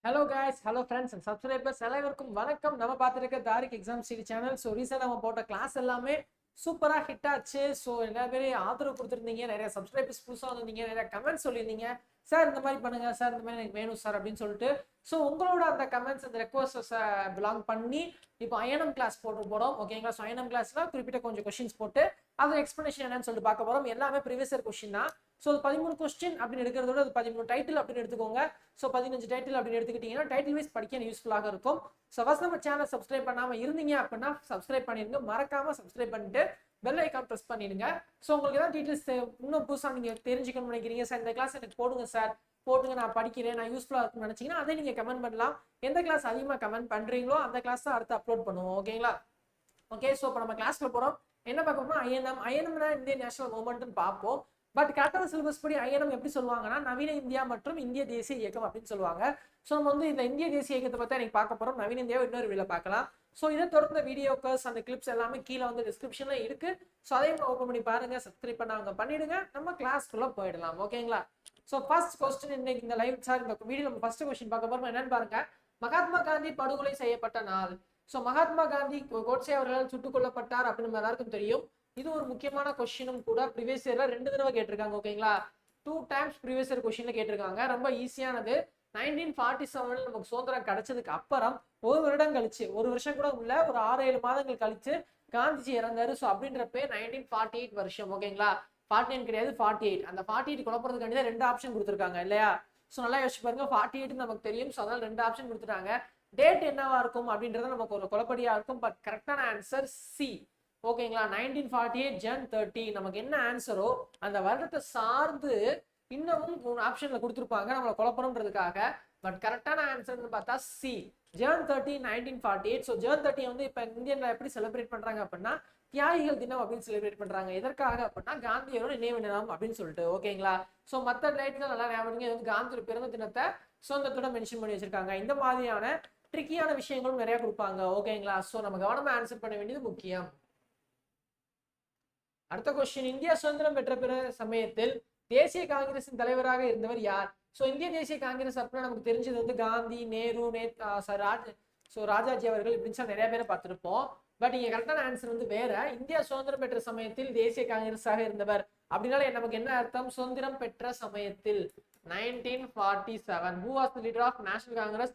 Hello guys, hello friends and subscribers எல்லாருக்கும் வணக்கம். நம்ம பார்த்துருக்க தாரிக் எக்ஸாம் சீரி சேனல். ஸோ ரீசெண்டாக நம்ம போட்ட கிளாஸ் எல்லாமே சூப்பராக ஹிட் ஆச்சு. ஸோ எல்லா பேரும் ஆதரவு கொடுத்துருந்தீங்க, நிறைய சப்ஸ்கிரைபர்ஸ் புதுசாக வந்திருந்தீங்க, நிறைய கமெண்ட்ஸ் சொல்லியிருந்தீங்க. சார் இந்த மாதிரி பண்ணுங்க சார், இந்த மாதிரி எனக்கு வேணும் சார் அப்படின்னு சொல்லிட்டு. ஸோ உங்களோட அந்த கமெண்ட்ஸ் அந்த ரெக்வஸ்ட்டை பிலாங் பண்ணி இப்போ ஐஎன்எம் கிளாஸ் போட்டு போகிறோம். ஓகேங்களா? ஸோ ஐஎன்எம் கிளாஸ்ல குறிப்பிட்ட கொஞ்சம் கொஸ்டின்ஸ் போட்டு அதோட எக்ஸ்பிளனேஷன் என்னன்னு சொல்லிட்டு பார்க்க போகிறோம். எல்லாமே ப்ரீவியஸ் இயர் கொஸ்டின் தான். ஸோ 13 கொஸ்டின் அப்படின்னு எடுக்கிறதோட அது 13 டைட்டில் அப்படின்னு எடுத்துக்கோங்க. ஸோ 15 டைட்டில் அப்படின்னு எடுத்துக்கிட்டீங்கன்னா டைட்டில் வைஸ் படிக்க யூஸ்ஃபுல்லாக இருக்கும். ஸோ ஃபர்ஸ்ட் நம்ம சேனல் சப்ஸ்கிரைப் பண்ணாமல் இருந்தீங்க அப்படின்னா சப்ஸ்கிரைப் பண்ணிடுங்க. மறக்காம சப்ஸ்கிரைப் பண்ணிட்டு பெல் ஐக்கான் ப்ரெஸ் பண்ணிடுங்க. ஸோ உங்களுக்கு ஏதாவது டீட்டெயில்ஸ் இன்னும் புதுசாக நீங்கள் தெரிஞ்சுக்கணும்னு நினைக்கிறீங்க, சார் இந்த கிளாஸ் எனக்கு போடுங்க சார், போட்டுங்க நான் படிக்கிறேன், நான் யூஸ்ஃபுல்லாக இருக்குன்னு நினச்சிங்கன்னா அதை நீங்கள் கமெண்ட் பண்ணலாம். எந்த கிளாஸ் அதிகமாக கமெண்ட் பண்ணுறீங்களோ அந்த கிளாஸ் தான் அடுத்து அப்லோட் பண்ணுவோம். ஓகேங்களா? ஓகே, ஸோ இப்போ நம்ம கிளாஸ்ல போகிறோம். என்ன பார்க்க போறோம்னா ஐஎன்எம்னா இந்தியன் நேஷனல் மூவ்மெண்ட்னு பார்ப்போம். பட் கரெக்டான சிலபஸ் படி ஐஎன்எம் எப்படி சொல்லுவாங்கன்னா நவீன இந்தியா மற்றும் இந்திய தேசிய இயக்கம் அப்படின்னு சொல்லுவாங்க. ஸோ நம்ம வந்து இந்த இந்திய தேசிய இயக்கத்தை பற்றி எனக்கு பார்க்க போகிறோம். நவீன இந்தியாவை இன்னொரு வீடியோவில் பார்க்கலாம். ஸோ இதை தொடர்ந்த வீடியோஸ் அந்த கிளிப்ஸ் எல்லாமே கீழே வந்து டிஸ்கிரிப்ஷனில் இருக்கு. ஸோ அதையும் ஓப்பன் பண்ணி பாருங்க, சப்ஸ்கிரைப் பண்ணாங்க பண்ணிடுங்க. நம்ம கிளாஸ்க்குள்ள போயிடலாம். ஓகேங்களா? ஸோ ஃபர்ஸ்ட் கொஸ்டின் இன்னைக்கு இந்த லைவ் சார் இந்த வீடியோ நம்ம ஃபர்ஸ்ட் கொஸ்டின் பார்க்க போறோம். என்னன்னு பாருங்க. மகாத்மா காந்தி படுகொலை செய்யப்பட்ட நாள். ஸோ மகாத்மா காந்தி கோட்சே அவர்களால் சுட்டுக் கொல்லப்பட்டார் அப்படின்னு நம்ம எல்லாருக்கும் தெரியும். இது ஒரு முக்கியமான கொஸ்டினும் கூட. ப்ரீவியஸ் இயர்ல 2 தடவை கேட்டிருக்காங்க. ஓகேங்களா? 2 டைம்ஸ் ப்ரீவியஸ் இயர் கொஸ்டின்ல கேட்டிருக்காங்க. ரொம்ப ஈஸியானது. 1947 நமக்கு சுதந்திரம் கிடைச்சதுக்கு அப்புறம் ஒரு வருடம் கழிச்சு, ஒரு வருஷம் கூட உள்ள ஒரு 6-7 மாதங்கள் கழிச்சு காந்திஜி இறந்தாரு. ஸோ அப்படின்றப்ப 1948 வருஷம். ஓகேங்களா? 49 கிடையாது, 48. அந்த 48 குழப்பறதுக்காண்டி தான் 2 ஆப்ஷன் கொடுத்துருக்காங்க இல்லையா? ஸோ நல்லா யோசிச்சு பாருங்க. 48 நமக்கு தெரியும். ஸோ அதனால 2 ஆப்ஷன் கொடுத்துட்டாங்க. டேட் என்னவா இருக்கும் அப்படின்றது நமக்கு ஒரு குழப்படியா இருக்கும். பட் கரெக்டான ஆன்சர் சி. ஓகேங்களா? 1948 Jan 30. நமக்கு என்ன ஆன்சரோ அந்த வருடத்தை சார்ந்து இன்னமும் ஆப்ஷன்ல கொடுத்துருப்பாங்க நம்மளை குழப்பணுன்றதுக்காக. பட் கரெக்டான ஆன்சர்னு பார்த்தா சி, Jan 30, 1948. ஸோ Jan 30 வந்து இப்போ இந்தியன்ல எப்படி செலிப்ரேட் பண்றாங்க அப்படின்னா தியாகிகள் தினம் அப்படின்னு செலிப்ரேட் பண்றாங்க. எதற்காக அப்படின்னா காந்தியோட நினைவு தினம் அப்படின்னு சொல்லிட்டு. ஓகேங்களா? ஸோ மற்ற டேட்கள் நல்லா ஞாபகம், இது வந்து காந்தியோட பிறந்த தினத்தை சுதந்திரத்தோட மென்ஷன் பண்ணி வச்சிருக்காங்க. இந்த மாதிரியான ட்ரிக்கியான விஷயங்களும் நிறைய கொடுப்பாங்க. ஓகேங்களா? ஸோ நம்ம கவனமா ஆன்சர் பண்ண வேண்டியது முக்கியம். அடுத்த கொஸ்டின், இந்தியா சுதந்திரம் பெற்ற பிற சமயத்தில் தேசிய காங்கிரசின் தலைவராக இருந்தவர் யார்? ஸோ இந்திய தேசிய காங்கிரஸ் அப்படின்னா நமக்கு தெரிஞ்சது வந்து காந்தி, நேரு, ராஜாஜி அவர்கள் இப்படின்னு நிறைய பேரை பார்த்திருப்போம். பட் இங்க கரெக்டான ஆன்சர் வந்து வேற. இந்தியா சுதந்திரம் பெற்ற சமயத்தில் தேசிய காங்கிரஸாக இருந்தவர் அப்படின்னால நமக்கு என்ன அர்த்தம்? சுதந்திரம் பெற்ற சமயத்தில் 1947. Who was the leader of National Congress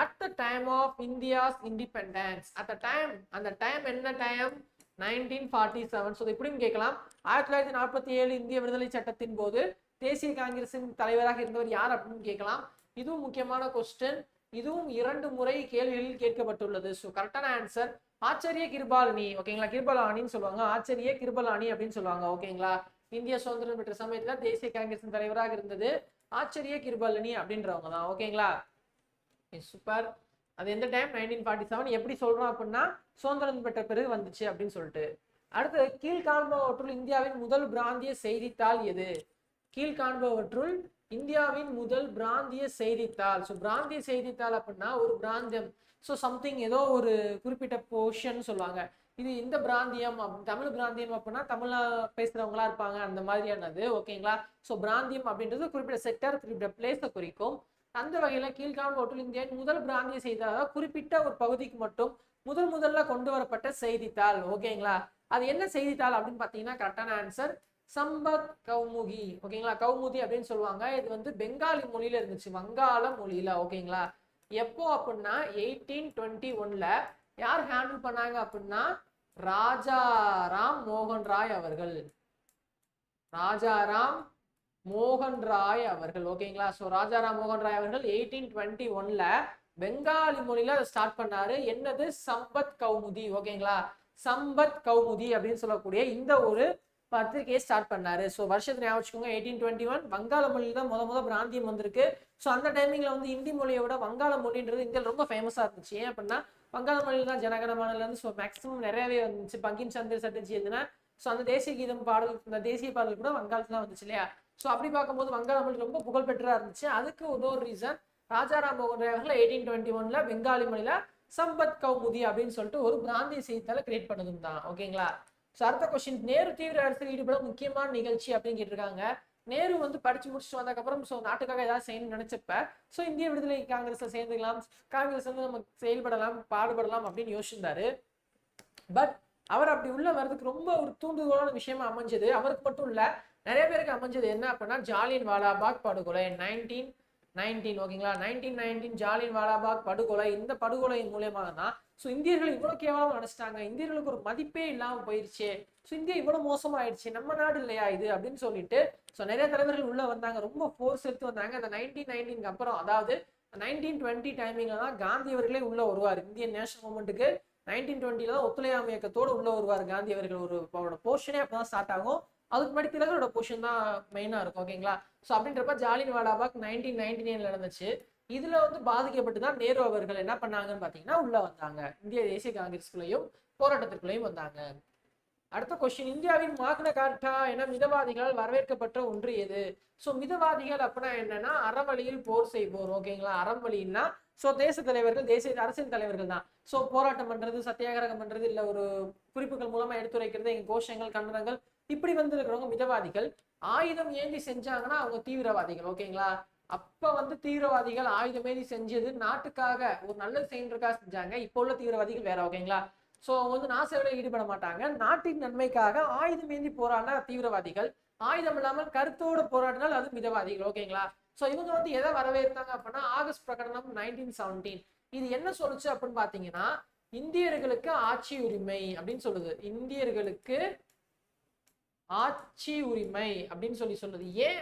at the time of India's independence? At the time, அந்த டைம் என்ன டைம்? 1947. ஸோ இப்படியும் கேட்கலாம். 1947 இந்திய விடுதலை சட்டத்தின் போது தேசிய காங்கிரசின் தலைவராக இருந்தவர் யார் அப்படின்னு கேட்கலாம். இதுவும் முக்கியமான கொஸ்டின். இதுவும் 2 முறை கேள்விகளில் கேட்கப்பட்டுள்ளது. ஸோ கரெக்டான ஆன்சர் ஆச்சரிய கிருபாலனி. ஓகேங்களா? கிருபலானின்னு சொல்லுவாங்க, ஆச்சரிய கிருபலானி அப்படின்னு சொல்லுவாங்க. ஓகேங்களா? இந்திய சுதந்திரம் பெற்ற சமயத்துல தேசிய காங்கிரசின் தலைவராக இருந்தது ஆச்சரிய கிருபாலனி அப்படின்றவங்க தான். ஓகேங்களா? சூப்பர். அது எந்த டைம்? 1947. எப்படி சொல்றோம் அப்படின்னா சுதந்திரம் பெற்ற பிறகு வந்துச்சு அப்படின்னு சொல்லிட்டு. அடுத்து, கீழ்காண்பவற்றுள் இந்தியாவின் முதல் பிராந்திய செய்தித்தாள் எது? கீழ்காண்பவற்றுள் இந்தியாவின் முதல் பிராந்திய செய்தித்தாள். ஸோ பிராந்திய செய்தித்தாள் அப்படின்னா ஒரு பிராந்தியம். ஸோ சம்திங் ஏதோ ஒரு குறிப்பிட்ட போர்ஷன் சொல்லுவாங்க. இது இந்த பிராந்தியம், தமிழ் பிராந்தியம் அப்படின்னா தமிழ்ல பேசுறவங்களா இருப்பாங்க, அந்த மாதிரியானது. ஓகேங்களா? ஸோ பிராந்தியம் அப்படின்றது குறிப்பிட்ட செக்டர், குறிப்பிட்ட பிளேஸை குறிக்கும். அந்த வகையில கீழ்காண்பவற்றுள் இந்தியாவின் முதல் பிராந்திய செய்தித்தாள் குறிப்பிட்ட ஒரு பகுதிக்கு மட்டும் முதல்ல கொண்டு வரப்பட்ட செய்தித்தாள். ஓகேங்களா? அது என்ன செய்தித்தாள் அப்படின்னு பாத்தீங்கன்னா கரெக்டான ஆன்சர் சம்பத் கௌமுதி. ஓகேங்களா? கௌமுதி அப்படின்னு சொல்லுவாங்க. இது வந்து பெங்காலி மொழியில இருந்துச்சு, வங்காள மொழியில. ஓகேங்களா? எப்போ அப்படின்னா 1821ல யார் ஹேண்டில் பண்ணாங்க அப்படின்னா ராஜாராம் மோகன் ராய் அவர்கள். ராஜாராம் மோகன் ராய் அவர்கள். ஓகேங்களா? ஸோ ராஜாராம் மோகன் ராய் அவர்கள் 1821ல பெங்காலி மொழியில அதை ஸ்டார்ட் பண்ணாரு. என்னது? சம்பத் கௌமுதி. ஓகேங்களா? சம்பத் கௌமுதி அப்படின்னு சொல்லக்கூடிய இந்த ஒரு பத்திரிகையை ஸ்டார்ட் பண்ணாரு. ஸோ வருஷத்தை ஞாபகம் வச்சுக்கோங்க. 1821 வங்காள மொழியில தான் முத பிராந்தியம் வந்திருக்கு. ஸோ அந்த டைமிங்ல வந்து இந்தி மொழியை விட வங்காள மொழின்றது இந்தியாவில் ரொம்ப ஃபேமஸா இருந்துச்சு. ஏன் அப்படின்னா வங்காள மொழியில தான் ஜனகணமனல இருந்து ஸோ மேக்ஸிமம் நிறையவே வந்துச்சு. பங்கிம் சந்திர சட்டர்ஜி எழுதினா ஸோ அந்த தேசிய கீதம் பாடல், இந்த தேசிய பாடல் கூட வங்காளத்துல தான் வந்துச்சு இல்லையா? ஸோ அப்படி பார்க்கும்போது வங்காள மொழி ரொம்ப புகழ்பெற்றா இருந்துச்சு. அதுக்கு இன்னொரு ரீசன் ராஜாராம் மோகன் ராய் அவர்கள் 1821ல பெங்காலி மொழியில சம்பத் கௌமுதி அப்படின்னு சொல்லிட்டு ஒரு பிராந்திய செய்தித்தாளை கிரியேட் பண்ணதும் தான். ஓகேங்களா? ஸோ அடுத்த கொஸ்டின், நேரு தீவிர அரசியல் ஈடுபட முக்கியமான நிகழ்ச்சி அப்படின்னு கேட்டிருக்காங்க. நேரு வந்து படிச்சு முடிச்சுட்டு வந்ததுக்கப்புறம் ஸோ நாட்டுக்காக ஏதாவது செய்யணும்னு நினைச்சப்ப ஸோ இந்திய விடுதலை காங்கிரஸ்ல சேர்ந்துக்கலாம், காங்கிரஸ் வந்து நம்ம செயல்படலாம் பாடுபடலாம் அப்படின்னு யோசிச்சிருந்தாரு. பட் அவர் அப்படி உள்ள வர்றதுக்கு ரொம்ப ஒரு தூண்டுகோலான விஷயமா அமைஞ்சது. அவருக்கு மட்டும் இல்ல, நிறைய பேருக்கு அமைஞ்சது என்ன அப்படின்னா ஜாலியன் வாலாபாக் படுகொலை 1919. ஓகேங்களா, 1919 ஜாலியன் வாலாபாக் படுகொலை. இந்த படுகொலையின் மூலியமாக தான் ஸோ இந்தியர்கள் இவ்வளவு கேவலமா நினைச்சிட்டாங்க, இந்தியர்களுக்கு ஒரு மதிப்பே இல்லாம போயிருச்சு, ஸோ இந்தியா இவ்வளவு மோசமா ஆயிடுச்சு, நம்ம நாடு இல்லையா இது அப்படின்னு சொல்லிட்டு ஸோ நிறைய தலைவர்கள் உள்ள வந்தாங்க, ரொம்ப ஃபோர்ஸ் எடுத்து வந்தாங்க. அந்த 1919 அப்புறம் அதாவது 1920 டைமிங்ல தான் காந்தி அவர்களே உள்ள வருவார் இந்தியன் நேஷனல் மூவ்மெண்ட்டுக்கு. 1920 தான் ஒத்துழையாமை இயக்கத்தோடு உள்ள வருவார் காந்தி அவர்கள். அவரோட போர்ஷனே அப்பதான் ஸ்டார்ட் ஆகும். அதுக்கு முன்னாடி திலகரோட போர்ஷன் தான் மெயினா இருக்கும். ஓகேங்களா, ஸோ அப்படின்றப்ப ஜாலியன் வாலாபாக் 1999 நடந்துச்சு. இதுல வந்து பாதிக்கப்பட்டு தான் நேரு அவர்கள் என்ன பண்ணாங்கன்னு பாத்தீங்கன்னா உள்ள வந்தாங்க, இந்திய தேசிய காங்கிரஸ்குள்ளேயும் போராட்டத்திற்குள்ளேயும் வந்தாங்க. அடுத்த கொஸ்டின், இந்தியாவின் மாக்னா கார்ட்டா என மிதவாதிகளால் வரவேற்கப்பட்ட ஒன்று எது? ஸோ மிதவாதிகள் அப்படின்னா என்னன்னா அறவழியில் போர் செய்வோர். ஓகேங்களா, அறவழின்னா ஸோ தேச தலைவர்கள், தேசிய அரசியல் தலைவர்கள் தான். ஸோ போராட்டம் பண்றது, சத்தியாகிரகம் பண்றது, இல்ல ஒரு குறிப்புகள் மூலமா எடுத்துரைக்கிறது, எங்க கோஷங்கள் கண்டனங்கள் இப்படி வந்து இருக்கிறவங்க மிதவாதிகள். ஆயுதம் ஏந்தி செஞ்சாங்கன்னா அவங்க தீவிரவாதிகள். ஓகேங்களா, அப்ப வந்து தீவிரவாதிகள் ஆயுதம் ஏந்தி செஞ்சது நாட்டுக்காக ஒரு நல்லது செய்யறதுக்காக செஞ்சாங்க. இப்போ உள்ள தீவிரவாதிகள் வேற. ஓகேங்களா, ஸோ அவங்க வந்து நாசையில ஈடுபட மாட்டாங்க, நாட்டின் நன்மைக்காக ஆயுதம் ஏந்தி போராடினா தீவிரவாதிகள், ஆயுதம் இல்லாமல் கருத்தோடு போராடினால் அது மிதவாதிகள். ஓகேங்களா, ஸோ இவங்க வந்து எதை வரவேற்றாங்க அப்படின்னா ஆகஸ்ட் பிரகடனம் 1917. இது என்ன சொல்லுச்சு அப்படின்னு பாத்தீங்கன்னா இந்தியர்களுக்கு ஆட்சி உரிமை அப்படின்னு சொல்லுது. இந்தியர்களுக்கு ஆட்சி உரிமை அப்படின்னு சொல்லுது. ஏன்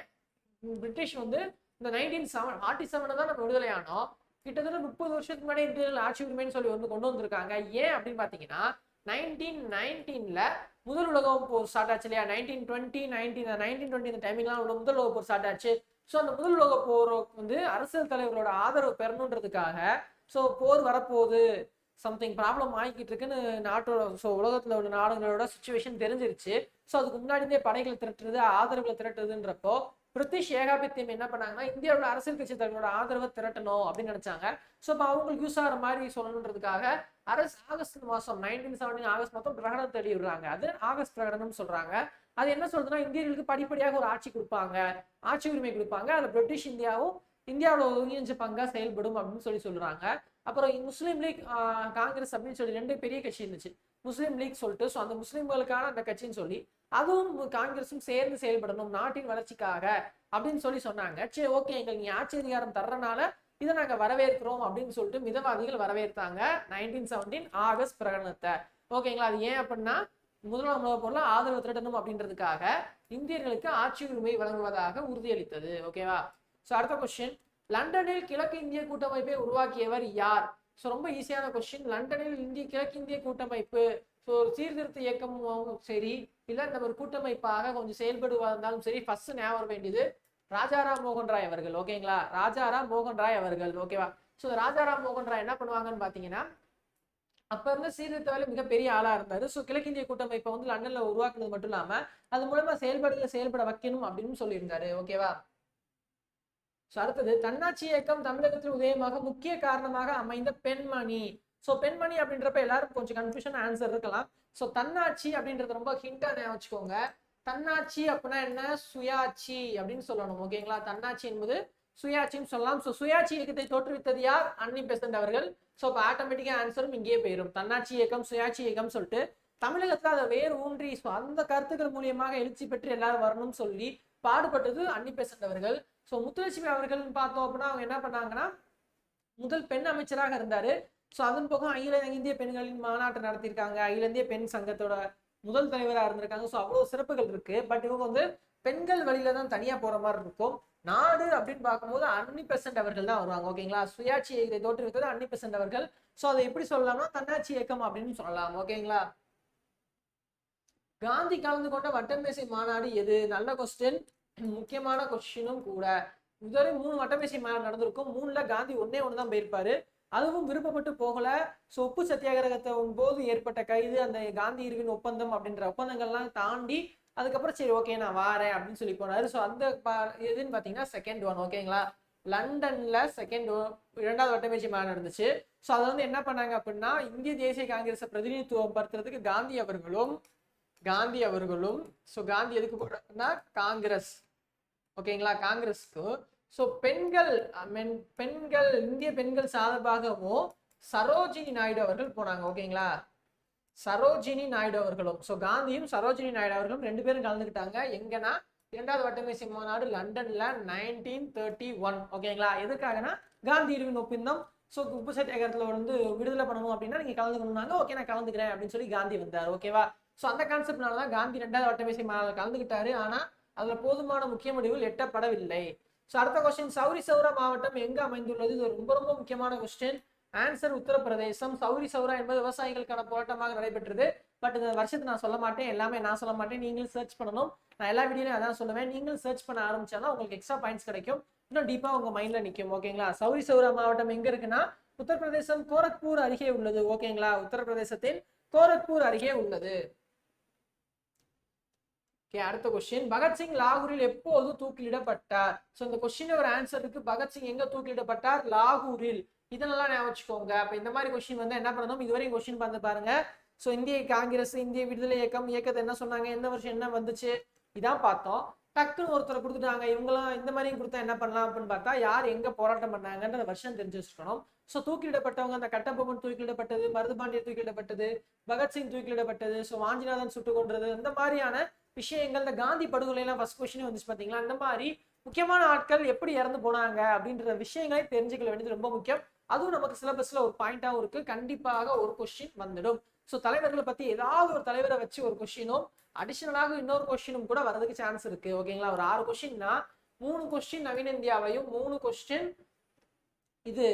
பிரிட்டிஷ் வந்து இந்த 1947 தான் நம்ம விடுதலை ஆனோம், கிட்டத்தட்ட 30 வருஷத்துக்கு முன்னாடி இந்தியர்கள் ஆட்சி உரிமைன்னு சொல்லி வந்து கொண்டு வந்திருக்காங்க. ஏன் அப்படின்னு பாத்தீங்கன்னா 1919ல முதல் உலகம் போர் ஸ்டார்ட் ஆச்சு இல்லையா, 1920 இந்த டைமிங்லாம் முதல் உலக போர் ஸ்டார்ட் ஆச்சு. ஸோ அந்த முதல் உலக போர் வந்து அரசியல் தலைவர்களோட ஆதரவு பெறணுன்றதுக்காக ஸோ போர் வரப்போகுது, சம்திங் ப்ராப்ளம் ஆகிக்கிட்டு இருக்குன்னு நாட்டோட ஸோ உலகத்தில் உள்ள நாடுகளோட சுச்சுவேஷன் தெரிஞ்சிருச்சு. ஸோ அதுக்கு முன்னாடியே படைகளை திரட்டுறது, ஆதரவுகளை திரட்டுறதுன்றப்போ பிரிட்டிஷ் ஏகாபித்தியம் என்ன பண்ணாங்கன்னா இந்தியாவோட அரசியல் கட்சி தலைவரோட ஆதரவை திரட்டணும் அப்படின்னு நினைச்சாங்க. ஸோ இப்போ அவங்களுக்கு யூஸ் ஆகிற மாதிரி சொல்லணுன்றதுக்காக ஆகஸ்ட் மாதம் 1917 ஆகஸ்ட் மாதம் பிரகடனம் தேடி விடுறாங்க. அது ஆகஸ்ட் பிரகடனம் சொல்றாங்க. அது என்ன சொல்றதுன்னா இந்தியர்களுக்கு படிப்படியாக ஒரு ஆட்சி கொடுப்பாங்க, ஆட்சி உரிமை கொடுப்பாங்க, அதுல பிரிட்டிஷ் இந்தியாவோட ஒருங்கிணைஞ்ச பங்கா செயல்படும் அப்படின்னு சொல்றாங்க. அப்புறம் முஸ்லீம் லீக், காங்கிரஸ் அப்படின்னு சொல்லி ரெண்டு பெரிய கட்சி இருந்துச்சு. முஸ்லீம் லீக் சொல்லிட்டு ஸோ அந்த முஸ்லீம்களுக்கான அந்த கட்சின்னு சொல்லி அதுவும் காங்கிரஸும் சேர்ந்து செயல்படணும் நாட்டின் வளர்ச்சிக்காக அப்படின்னு சொன்னாங்க. சரி ஓகே, எங்களுக்கு நீ ஆட்சி அதிகாரம் தர்றனால இதை நாங்க வரவேற்கிறோம் அப்படின்னு சொல்லிட்டு மிதவாதிகள் வரவேற்றாங்க 1917 ஆகஸ்ட் பிரகடனத்தை. ஓகேங்களா, அது ஏன் அப்படின்னா முதலாம் உலக போர்ல ஆதரவு திரட்டணும் அப்படின்றதுக்காக இந்தியர்களுக்கு ஆட்சி உரிமை வழங்குவதாக உறுதியளித்தது. ஓகேவா, ஸோ அடுத்த கொஸ்டின், லண்டனில் கிழக்கு இந்திய கூட்டமைப்பை உருவாக்கியவர் யார்? ஸோ ரொம்ப ஈஸியான கொஸ்டின். லண்டனில் கிழக்கு இந்திய கூட்டமைப்பு ஸோ சீர்திருத்த இயக்கமும் சரி இல்ல இந்த ஒரு கூட்டமைப்பாக கொஞ்சம் செயல்படுவா இருந்தாலும் சரி ஃபர்ஸ்ட் ஞாபகம் வேண்டியது ராஜாராம் மோகன் ராய் அவர்கள். ஓகேங்களா, ராஜாராம் மோகன் ராய் அவர்கள். ஓகேவா, ஸோ ராஜாராம் மோகன் ராய் என்ன பண்ணுவாங்கன்னு பாத்தீங்கன்னா அப்ப இருந்த சீர்திருத்தவால மிகப்பெரிய ஆளா இருந்தாரு. ஸோ கிழக்கிந்திய கூட்டமைப்பை வந்து லண்டன்ல உருவாக்குனது மட்டும் இல்லாம அது மூலமா செயல்பட வைக்கணும் அப்படின்னு சொல்லியிருந்தாரு. ஓகேவா, ஸோ அடுத்தது, தன்னாட்சி இயக்கம் தமிழகத்தில் உதயமாக முக்கிய காரணமாக அமைந்த பெண்மணி. ஸோ பெண்மணி அப்படின்றப்ப எல்லாரும் கொஞ்சம் கன்ஃபியூஷன் ஆன்சர் இருக்கலாம். ஸோ தன்னாட்சி அப்படின்றது ரொம்ப ஹிண்டா வச்சுக்கோங்க. தன்னாட்சி அப்படின்னா என்ன, சுயாட்சி அப்படின்னு சொல்லணும். ஓகேங்களா, தன்னாட்சி என்பது சுயாட்சின்னு சொல்லலாம். ஸோ சுயாட்சி இயக்கத்தை தோற்றுவித்தது யார்? அன்னி பெசன்ட் அவர்கள். ஸோ இப்போ ஆட்டோமேட்டிக்கா ஆன்சரும் இங்கேயே போயிடும். தன்னாட்சி இயக்கம், சுயாட்சி இயக்கம் சொல்லிட்டு தமிழகத்துல அதை வேறு ஊன்றி அந்த கருத்துக்கள் மூலியமாக எழுச்சி பெற்று எல்லாரும் வரணும்னு சொல்லி பாடுபட்டது அன்னி பெசன்ட் அவர்கள். ஸோ முத்துலட்சுமி அவர்கள் பார்த்தோம் அப்படின்னா அவங்க என்ன பண்ணாங்கன்னா முதல் பெண் அமைச்சராக இருந்தாரு. ஸோ அதன் போக அகில இந்திய பெண்களின் மாநாட்டை நடத்தியிருக்காங்க, அகில இந்திய பெண் சங்கத்தோட முதல் தலைவராக இருந்திருக்காங்க. ஸோ அவ்வளவு சிறப்புகள் இருக்கு. பட் இவங்க வந்து பெண்கள் வழியில தான் தனியா போற மாதிரி இருக்கும். நாடு அப்படின்னு பார்க்கும்போது அன்னி பெசன்ட் அவர்கள் தான் வருவாங்க. ஓகேங்களா, சுயாட்சி இயக்கத்தை தோற்றுவித்தது அன்னி பெசன்ட் அவர்கள். ஸோ அதை எப்படி சொல்லலாம்னா தன்னாட்சி இயக்கம் அப்படின்னு சொல்லலாம். ஓகேங்களா, காந்தி கலந்து கொண்ட வட்டமேசை மாநாடு எது? நல்ல கொஸ்டின், முக்கியமான கொஸ்டினும் கூட. இதுவரை 3 வட்டமேசை மாநாடு நடந்திருக்கும். 3ல காந்தி ஒன்னே தான் போயிருப்பாரு, அதுவும் விருப்பப்பட்டு போகல. ஸோ உப்பு சத்தியாகிரகத்தை போது ஏற்பட்ட கைது, அந்த காந்தி இருவின் ஒப்பந்தம் அப்படின்ற ஒப்பந்தங்கள்லாம் தாண்டி அதுக்கப்புறம் சரி ஓகே நான் வாரேன் அப்படின்னு சொல்லி போனாரு. ஸோ அந்த எதுன்னு பாத்தீங்கன்னா செகண்ட் ஒன். ஓகேங்களா, லண்டன்ல இரண்டாவது வட்டமேசை மாநாடு நடந்துச்சு. ஸோ அதை வந்து என்ன பண்ணாங்க அப்படின்னா இந்திய தேசிய காங்கிரஸை பிரதிநிதித்துவம் படுத்துறதுக்கு காந்தி அவர்களும் ஸோ காந்தி எதுக்கு போடுறாங்கன்னா காங்கிரஸ் ஓகேங்களா, காங்கிரஸ்க்கு. ஸோ பெண்கள் பெண்கள் இந்திய பெண்கள் சார்பாகவும் சரோஜினி நாயுடு அவர்கள் போனாங்க. ஓகேங்களா, சரோஜினி நாயுடு அவர்களும். ஸோ காந்தியும் சரோஜினி நாயுடு அவர்களும் 2 பேரும் கலந்துக்கிட்டாங்க. எங்கன்னா 2வது வட்டமேசை மாநாடு லண்டன்ல 1931. ஓகேங்களா, எதுக்காகனா காந்தி இருவின் ஒப்பந்தம். ஸோ உப்பு சத்தியாகிரகத்துல வந்து விடுதலை பண்ணணும் அப்படின்னா நீங்க கலந்துக்கணும்னாங்க. ஓகே நான் கலந்துக்கிறேன் அப்படின்னு சொல்லி காந்தி வந்தார். ஓகேவா, ஸோ அந்த கான்செப்ட்னால தான் காந்தி 2வது வட்டமேசை மாநாடு கலந்துக்கிட்டாரு. ஆனா அதுல போதுமான முக்கிய முடிவுகள் எட்டப்படவில்லை. ஸோ அடுத்த கொஸ்டின், சௌரி சௌரா மாவட்டம் எங்க அமைந்துள்ளது? இது ரொம்ப ரொம்ப முக்கியமான கொஸ்டின். ஆன்சர் உத்தரப்பிரதேசம். சௌரி சௌரா என்பது விவசாயிகளுக்கான போராட்டமாக நடைபெற்றது. பட் இந்த வருஷத்தை நான் சொல்ல மாட்டேன், எல்லாமே நான் சொல்ல மாட்டேன், நீங்களும் சர்ச் பண்ணணும். நான் எல்லா வீடியோலையும் அதான் சொல்லுவேன். நீங்களும் சர்ச் பண்ண ஆரம்பிச்சாலும் உங்களுக்கு எக்ஸ்ட்ரா பாயிண்ட்ஸ் கிடைக்கும், இன்னும் டீப்பா உங்க மைண்ட்ல நிற்கும். ஓகேங்களா, சௌரி சௌரா மாவட்டம் எங்க இருக்குன்னா உத்தரப்பிரதேசம் கோரக்பூர் அருகே உள்ளது. ஓகேங்களா, உத்தரப்பிரதேசத்தின் கோரக்பூர் அருகே உள்ளது. அடுத்த கொஸ்டின், பகத்சிங் லாகூரில் எப்போது தூக்கிலிடப்பட்டார்? ஸோ இந்த கொஸ்டின் ஒரு ஆன்சருக்கு பகத்சிங் எங்க தூக்கிலிடப்பட்டார்? லாகூரில். இதெல்லாம் ஞாபகம் வச்சுக்கோங்க. அப்ப இந்த மாதிரி கொஸ்டின் வந்து என்ன பண்ணணும், இதுவரையும் கொஸ்டின் பார்த்து பாருங்க. ஸோ இந்திய காங்கிரஸ், இந்திய விடுதலை இயக்கத்தை என்ன சொன்னாங்க, எந்த வருஷம் என்ன வந்துச்சு, இதான் பார்த்தோம். டக்குன்னு ஒருத்தரை கொடுத்துட்டாங்க, இவங்களாம் இந்த மாதிரியும் கொடுத்தா என்ன பண்ணலாம் அப்படின்னு பார்த்தா யார் எங்க போராட்டம் பண்ணாங்கன்ற வருஷம் தெரிஞ்சு வச்சுக்கணும். ஸோ தூக்கிலிடப்பட்டவங்க, அந்த கட்டபொம்மன் தூக்கிலிடப்பட்டது, மருதுபாண்டியர் தூக்கிலிடப்பட்டது, பகத்சிங் தூக்கிலிடப்பட்டது, ஸோ வாஞ்சிநாதன் சுட்டு கொன்றது, இந்த மாதிரியான விஷயங்கள். இந்த காந்தி படுகொலை எல்லாம் ஃபர்ஸ்ட் கொஸ்டின் வந்துச்சு பாத்தீங்களா. இந்த மாதிரி முக்கியமான ஆட்கள் எப்படி இறந்து போனாங்க அப்படின்ற விஷயங்களை தெரிஞ்சுக்க வேண்டியது ரொம்ப முக்கியம். அதுவும் நமக்கு சிலபஸ்ல ஒரு பாயிண்டாவும் இருக்கு. கண்டிப்பாக ஒரு கொஸ்டின் வந்துடும். ஸோ தலைவர்களை பத்தி ஏதாவது ஒரு தலைவரை வச்சு ஒரு கொஸ்டினும் அடிஷனலாக இன்னொரு கொஸ்டினும் கூட வரதுக்கு சான்ஸ் இருக்கு. ஓகேங்களா, ஒரு 6 கொஸ்டின்னா 3 கொஸ்டின் நவீன இந்தியாவையும் 3 கொஸ்டின் இது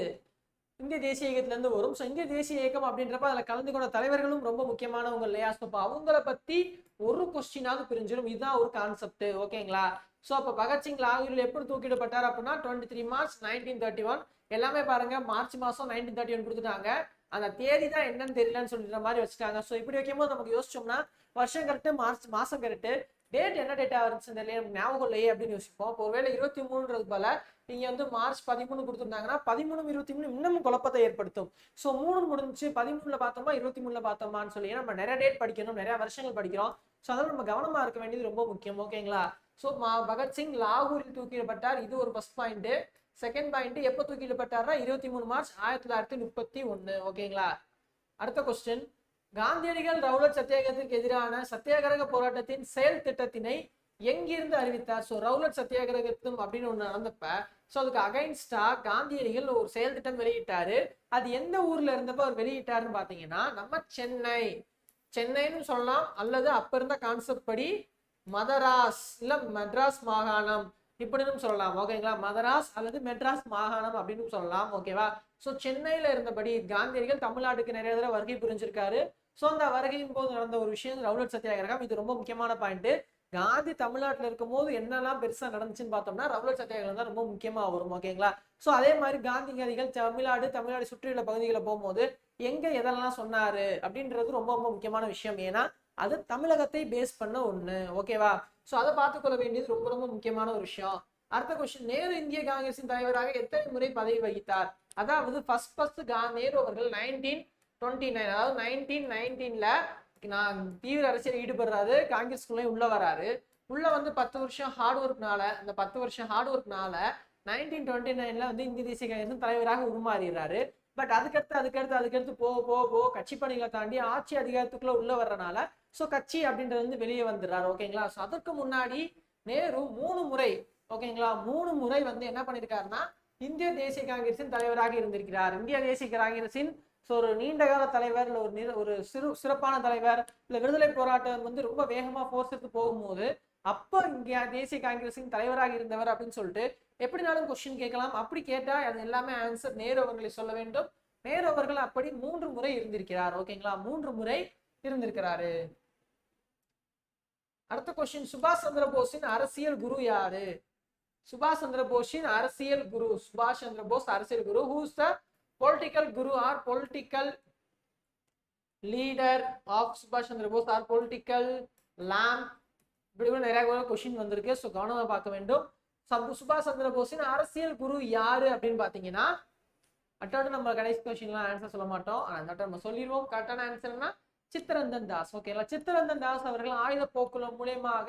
இந்திய தேசிய இயக்கத்துல இருந்து வரும். ஸோ இந்திய தேசிய இயக்கம் அப்படின்றப்ப அதுல கலந்து கொண்ட தலைவர்களும் ரொம்ப முக்கியமானவங்க இல்லையா. ஸோ அவங்கள பத்தி ஒரு கொஸ்டினாவது பிரிஞ்சிடும். இதுதான் ஒரு கான்செப்ட். ஓகேங்களா, ஸோ அப்ப பகத்சிங் லாகூரில் எப்படி தூக்கிடப்பட்டார் அப்படின்னா 23 மார்ச் 1931. எல்லாமே பாருங்க மார்ச் மாசம் 1931 கொடுத்துட்டாங்க. அந்த தேதி தான் என்னன்னு தெரியலன்னு சொல்லிடுற மாதிரி வச்சுட்டாங்க. ஸோ இப்படி வைக்கும்போது நமக்கு யோசிச்சோம்னா வருஷம் கரெக்ட், மார்ச் மாசம் கரெக்ட், டேட் என்ன டேட்டா இருந்துச்சு தெரியல, ஞாபகம் இல்லையே அப்படின்னு யோசிப்போம். இப்போ ஒருவேளை 23ன்றது போல நீங்க வந்து மார்ச் 13 கொடுத்துருந்தாங்கன்னா 13 23 இன்னமும் குழப்பத்தை ஏற்படுத்தும். ஸோ 3 முடிஞ்சு 13ல பார்த்தோமா 23ல பார்த்தோமான்னு சொல்லி நம்ம நிறைய டேட் படிக்கணும், நிறைய வருஷங்கள் படிக்கிறோம். ஸோ அதெல்லாம் நம்ம கவனமா இருக்க வேண்டியது ரொம்ப முக்கியம். ஓகேங்களா, ஸோ பகத்சிங் லாகூரில் தூக்கிடப்பட்டார், இது ஒரு ஃபர்ஸ்ட் பாயிண்ட். செகண்ட் பாயிண்ட், எப்போ தூக்கிடப்பட்டார்னா 23 மார்ச் 1931. ஓகேங்களா, அடுத்த கொஸ்டின், காந்தியடிகள் ரவுலட் சத்தியாகிரகத்திற்கு எதிரான சத்தியாகிரக போராட்டத்தின் செயல் திட்டத்தினை எங்கிருந்து அறிவித்தார்? ஸோ ரவுலட் சத்தியாகிரகத்தும் அப்படின்னு ஒண்ணு நடந்தப்ப ஸோ அதுக்கு அகைன்ஸ்டா காந்தியடிகள் ஒரு செயல் திட்டம் வெளியிட்டாரு. அது எந்த ஊர்ல இருந்தப்ப அவர் வெளியிட்டாருன்னு பாத்தீங்கன்னா நம்ம சென்னைன்னு சொல்லலாம், அல்லது அப்ப இருந்த கான்செப்ட் படி மதராஸ் இல்ல மெட்ராஸ் மாகாணம் இப்படின்னு சொல்லலாம். ஓகேங்களா, மதராஸ் அல்லது மெட்ராஸ் மாகாணம் அப்படின்னு சொல்லலாம். ஓகேவா, ஸோ சென்னையில இருந்தபடி காந்தியடிகள் தமிழ்நாட்டுக்கு நிறைய தடவை வருகை புரிஞ்சிருக்காரு. ஸோ அந்த வருகையின் போது நடந்த ஒரு விஷயம் ரவுலட் சத்தியாகிரகம். இது ரொம்ப முக்கியமான பாயிண்ட். காந்தி தமிழ்நாட்டில் இருக்கும் போது என்னெல்லாம் பெருசா நடந்துச்சுன்னு பார்த்தோம்னா ரவுலட் சத்தியாகிரகம் தான் ரொம்ப முக்கியமா வரும். ஓகேங்களா, ஸோ அதே மாதிரி காந்தியடிகள் தமிழ்நாடு சுற்றியுள்ள பகுதிகளை போகும்போது எங்க எதெல்லாம் சொன்னாரு அப்படின்றது ரொம்ப ரொம்ப முக்கியமான விஷயம். ஏன்னா அது தமிழகத்தை பேஸ் பண்ண ஒண்ணு. ஓகேவா, ஸோ அதை பார்த்துக்கொள்ள வேண்டியது ரொம்ப ரொம்ப முக்கியமான ஒரு விஷயம். அடுத்த கொஸ்டின், நேரு இந்திய காங்கிரசின் தலைவராக எத்தனை முறை பதவி வகித்தார்? அதாவது ஃபர்ஸ்ட் நேரு அவர்கள் 1929, அதாவது 1919ல நான் தீவிர அரசியல் ஈடுபடுறாரு, காங்கிரஸ்குள்ளே உள்ள வராரு. உள்ள வந்து 10 வருஷம் ஹார்ட் ஒர்க்னால, அந்த 10 வருஷம் ஹார்ட் ஒர்க்னால 1929ல வந்து இந்திய தேசிய காங்கிரசின் தலைவராக உருமாறுறாரு. பட் அதுக்கடுத்து போக கட்சி பணிகளை தாண்டி ஆட்சி அதிகாரத்துக்குள்ள உள்ள வர்றனால ஸோ கட்சி அப்படின்றது வந்து வெளியே வந்துடுறாரு. ஓகேங்களா, ஸோ அதற்கு முன்னாடி நேரு 3 முறை, ஓகேங்களா 3 முறை வந்து என்ன பண்ணிருக்காருன்னா இந்திய தேசிய காங்கிரசின் தலைவராக இருந்திருக்கிறார். இந்திய தேசிய காங்கிரசின் ஒரு நீண்டகால தலைவர், இல்ல ஒரு சிறப்பான தலைவர், இல்ல விடுதலை போராட்டம் வந்து ரொம்ப வேகமா போர்ஸ் எடுத்து போகும்போது அப்ப இங்க தேசிய காங்கிரசின் தலைவராக இருந்தவர் அப்படின்னு சொல்லிட்டு எப்படினாலும் கொஸ்டின் கேட்கலாம். அப்படி கேட்டா அது எல்லாமே ஆன்சர் நேரு அவர்களை சொல்ல வேண்டும். நேரு அவர்கள் அப்படி 3 முறை இருந்திருக்கிறார். ஓகேங்களா, 3 முறை இருந்திருக்கிறாரு. அடுத்த கொஸ்டின், சுபாஷ் சந்திர போஸின் அரசியல் குரு யாரு? சுபாஷ் சந்திர போஸின் அரசியல் குரு, சுபாஷ் சந்திர போஸ் அரசியல் குரு. Who is the political guru or political leader of சுபாஷ் Chandra Bose or political lamp? இப்படி நிறைய கொஸ்டின் வந்திருக்கு. ஸோ கவனமா பார்க்க வேண்டும். சுபாஷ் சந்திர போஸின் அரசியல் குரு யாரு அப்படின்னு பாத்தீங்கன்னா அட்டோட நம்ம கடைசி கொஸ்டின்லாம் ஆன்சர் சொல்ல மாட்டோம், அந்த நம்ம சொல்லிடுவோம். கரெக்டான ஆன்சர்னா சித்தரஞ்சன் தாஸ். ஓகேங்களா, சித்தரஞ்சன் தாஸ் அவர்கள் ஆயுத போக்குல மூலியமாக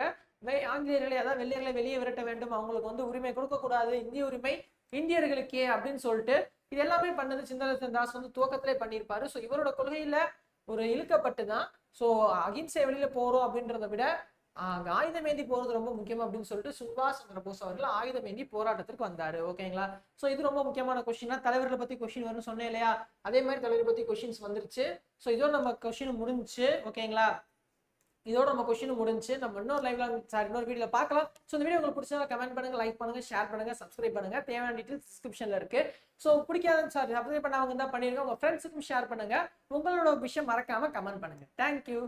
ஆங்கிலேயர்களை அதாவது வெள்ளையர்களை வெளியே விரட்ட வேண்டும், அவங்களுக்கு வந்து உரிமை கொடுக்கக்கூடாது, இந்திய உரிமை இந்தியர்களுக்கே அப்படின்னு சொல்லிட்டு இது எல்லாமே பண்ணது சிந்தனை தாஸ் வந்து துவக்கத்திலே பண்ணியிருப்பாரு. ஸோ இவரோட கொள்கையில ஒரு இழுக்கப்பட்டு தான் ஸோ அகிம்சை வெளியில போறோம் அப்படின்றத விட ஆயுதம் ஏந்தி போறது ரொம்ப முக்கியம் அப்படின்னு சொல்லிட்டு சுபாஷ் சந்திர போஸ் அவர்கள் ஆயுதம் ஏந்தி போராட்டத்திற்கு வந்தாரு. ஓகேங்களா? ஸோ இது ரொம்ப முக்கியமான கொஸ்டின். தலைவர்களை பத்தி கொஸ்டின் வரும்னு சொன்னேன் இல்லையா, அதே மாதிரி தலைவரை பத்தி கொஸ்டின்ஸ் வந்துருச்சு. ஸோ இதோட நம்ம கொஸ்டின் முடிஞ்சுச்சு. ஓகேங்களா? இதோட நம்ம கொஸ்டின் முடிஞ்சு நம்ம இன்னொரு லைவ்ல இன்னொரு வீடியோல பார்க்கலாம். ஸோ இந்த வீடியோ உங்களுக்கு பிடிச்சா கமெண்ட் பண்ணுங்க, லைக் பண்ணுங்க, ஷேர் பண்ணுங்க, சப்ஸ்கிரைப் பண்ணுங்க. தேவையான டீட்டெயில்ஸ் டிஸ்கிரிப்ஷன்ல இருக்கு. ஸோ பிடிக்காத சப்ஸ்கிரைப் பண்ணவங்க தான் பண்ணிருங்க, உங்க ஃப்ரெண்ட்ஸுக்கும் ஷேர் பண்ணுங்க. உங்களோட விஷயம் மறக்காம கமெண்ட் பண்ணுங்க. தேங்க்யூ.